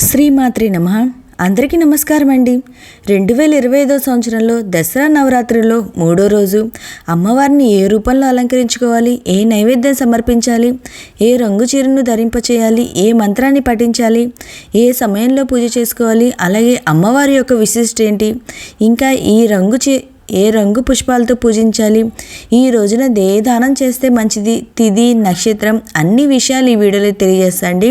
శ్రీమాత్రి నమః. అందరికీ నమస్కారం అండి. 2025 సంవత్సరంలో దసరా నవరాత్రుల్లో 3వ రోజు అమ్మవారిని ఏ రూపంలో అలంకరించుకోవాలి, ఏ నైవేద్యం సమర్పించాలి, ఏ రంగు చీరను ధరింపచేయాలి, ఏ మంత్రాన్ని పఠించాలి, ఏ సమయంలో పూజ చేసుకోవాలి, అలాగే అమ్మవారి యొక్క విశిష్టత ఏంటి, ఇంకా ఏ రంగు పుష్పాలతో పూజించాలి, ఈ రోజున దానం చేస్తే మంచిది, తిథి నక్షత్రం అన్ని విషయాలు ఈ వీడియోలో తెలియజేస్తాండి.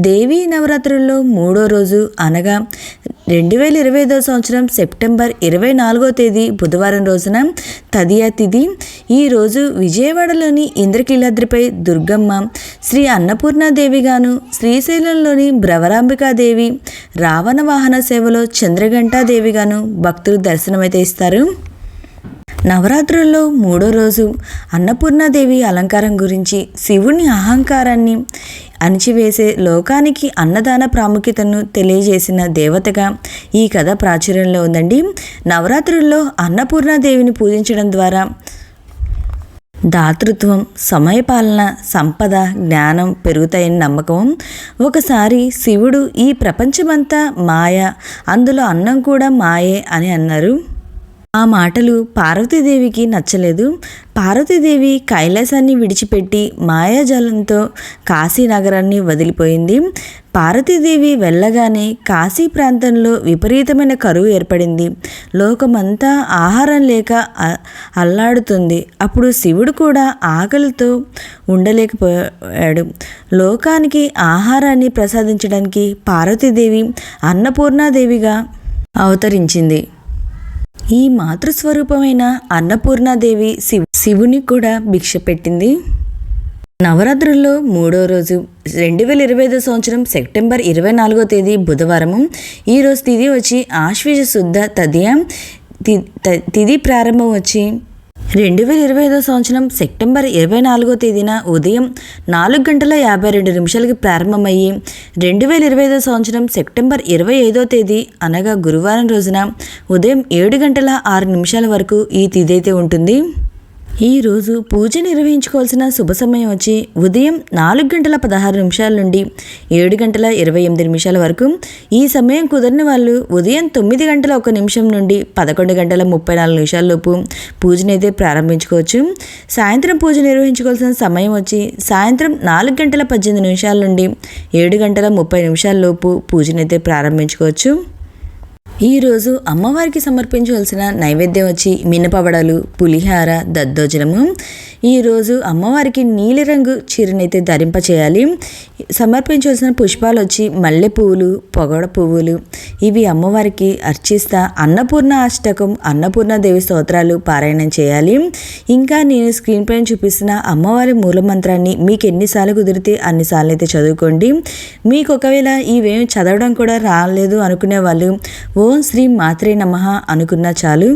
దేవీ నవరాత్రుల్లో 3వ రోజు అనగా 2025 సంవత్సరం సెప్టెంబర్ 24వ తేదీ బుధవారం రోజున తదియ తిథి. ఈరోజు విజయవాడలోని ఇంద్రకీలాద్రిపై దుర్గమ్మ, శ్రీ అన్నపూర్ణాదేవిగాను, శ్రీశైలంలోని భ్రవరాంబికాదేవి, రావణ వాహన సేవలో చంద్రఘంటాదేవిగాను భక్తులు దర్శనమైతే ఇస్తారు. నవరాత్రుల్లో 3వ రోజు అన్నపూర్ణాదేవి అలంకారం గురించి, శివుని అహంకారాన్ని అణిచివేసే లోకానికి అన్నదాన ప్రాముఖ్యతను తెలియజేసిన దేవతగా ఈ కథ ప్రాచుర్యంలో ఉందండి. నవరాత్రుల్లో అన్నపూర్ణాదేవిని పూజించడం ద్వారా దాతృత్వం, సమయపాలన, సంపద, జ్ఞానం పెరుగుతాయని నమ్మకం. ఒకసారి శివుడు ఈ ప్రపంచమంతా మాయ, అందులో అన్నం కూడా మాయే అని అన్నారు. ఆ మాటలు పార్వతీదేవికి నచ్చలేదు. పార్వతీదేవి కైలాసాన్ని విడిచిపెట్టి మాయాజాలంతో కాశీ నగరాన్ని వదిలిపోయింది. పార్వతీదేవి వెళ్ళగానే కాశీ ప్రాంతంలో విపరీతమైన కరువు ఏర్పడింది. లోకమంతా ఆహారం లేక అల్లాడుతుంది. అప్పుడు శివుడు కూడా ఆకలితో ఉండలేకపోయాడు. లోకానికి ఆహారాన్ని ప్రసాదించడానికి పార్వతీదేవి అన్నపూర్ణాదేవిగా అవతరించింది. ఈ మాతృస్వరూపమైన అన్నపూర్ణాదేవి శివుని కూడా భిక్ష పెట్టింది. నవరాత్రుల్లో 3వ రోజు 2025 సంవత్సరం సెప్టెంబర్ 24వ తేదీ బుధవారము. ఈరోజు తిథి వచ్చి ఆశ్వీజ శుద్ధ తదియ. తిథి ప్రారంభం వచ్చి 2025 సంవత్సరం సెప్టెంబర్ 24వ తేదీన ఉదయం 4:52 ప్రారంభమయ్యి 2025 సంవత్సరం సెప్టెంబర్ 25వ తేదీ అనగా గురువారం రోజున ఉదయం 7:06 వరకు ఈ తిథి అయితే ఉంటుంది. ఈరోజు పూజ నిర్వహించుకోవాల్సిన శుభ సమయం వచ్చి ఉదయం 4:16 నుండి 7:28 వరకు. ఈ సమయం కుదిరిన వాళ్ళు ఉదయం 9:01 నుండి 11:34 లోపు పూజనైతే ప్రారంభించుకోవచ్చు. సాయంత్రం పూజ నిర్వహించుకోవాల్సిన సమయం వచ్చి సాయంత్రం 4:18 నుండి 7:30 లోపు పూజనైతే ప్రారంభించుకోవచ్చు. ఈరోజు అమ్మవారికి సమర్పించవలసిన నైవేద్యం వచ్చి మినపవడలు, పులిహార, దద్దోజనము. ఈరోజు అమ్మవారికి నీలిరంగు చీరనైతే ధరింపచేయాలి. సమర్పించవలసిన పుష్పాలు వచ్చి మల్లె పువ్వులు, పొగడ పువ్వులు. ఇవి అమ్మవారికి అర్చిస్తా అన్నపూర్ణ అష్టకం, అన్నపూర్ణాదేవి స్తోత్రాలు పారాయణం చేయాలి. ఇంకా నేను స్క్రీన్ పైన చూపిస్తున్న అమ్మవారి మూలమంత్రాన్ని మీకు ఎన్నిసార్లు కుదిరితే అన్నిసార్లు అయితే చదువుకోండి. మీకు ఒకవేళ ఇవేమి చదవడం కూడా రాలేదు అనుకునే వాళ్ళు ఓం శ్రీ మాత్రే నమః అనుకున్నా చాలు.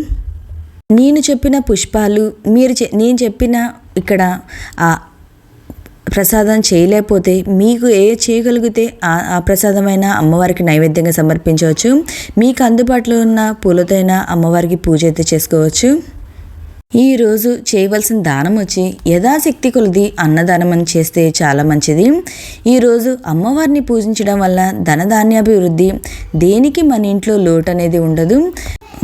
నేను చెప్పిన పుష్పాలు నేను చెప్పిన ఇక్కడ ప్రసాదం చేయలేకపోతే మీకు చేయగలిగితే ఆ ప్రసాదమైన అమ్మవారికి నైవేద్యంగా సమర్పించవచ్చు. మీకు అందుబాటులో ఉన్న పూలతో అయినా అమ్మవారికి పూజ అయితే చేసుకోవచ్చు. ఈరోజు చేయవలసిన దానం వచ్చి యథాశక్తి కొలది అన్నదానం అని చేస్తే చాలా మంచిది. ఈరోజు అమ్మవారిని పూజించడం వల్ల ధనధాన్యాభివృద్ధి, దేనికి మన ఇంట్లో లోటు అనేది ఉండదు.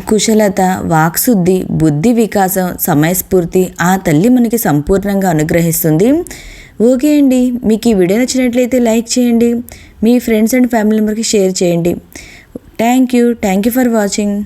కుశలత, వాక్శుద్ధి, బుద్ధి వికాసం, సమయస్ఫూర్తి ఆ తల్లి మనకి సంపూర్ణంగా అనుగ్రహిస్తుంది. ఓకే అండి, మీకు ఈ వీడియో నచ్చినట్లయితే లైక్ చేయండి, మీ ఫ్రెండ్స్ అండ్ ఫ్యామిలీ మెంబర్కి షేర్ చేయండి. Thank you for watching.